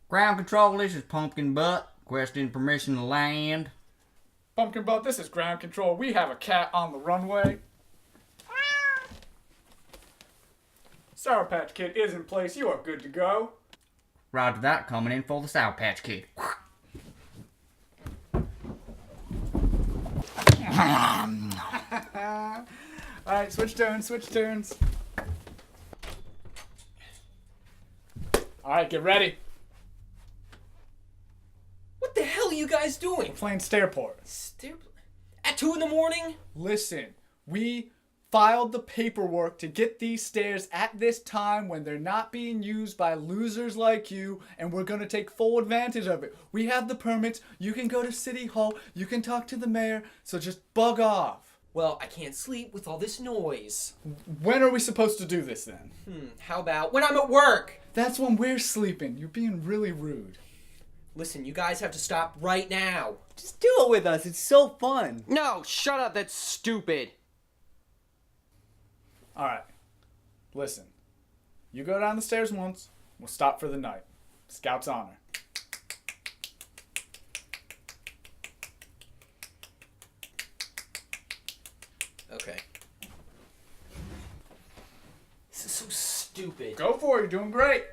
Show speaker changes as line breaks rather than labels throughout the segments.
Ground control, this is Pumpkin Butt, requesting permission to land.
Pumpkin Butt, this is ground control. We have a cat on the runway. Sour Patch Kid is in place. You are good to go.
Roger that, coming in for the Sour Patch Kid.
Alright, switch turns. Alright, get ready.
What the hell are you guys doing?
Playing Stairplane.
At 2 in the morning?
Listen, we filed the paperwork to get these stairs at this time when they're not being used by losers like you, and we're gonna take full advantage of it. We have the permits, you can go to City Hall, you can talk to the mayor, so just bug off.
Well, I can't sleep with all this noise.
When are we supposed to do this then?
How about when I'm at work?
That's when we're sleeping. You're being really rude.
Listen, you guys have to stop right now.
Just do it with us. It's so fun.
No, shut up. That's stupid.
Alright, listen. You go down the stairs once, we'll stop for the night. Scout's honor.
Okay. This is so stupid.
Go for it, you're doing great.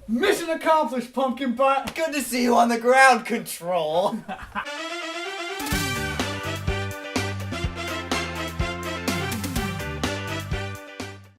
Mission accomplished, Pumpkin Butt!
Good to see you on the ground control.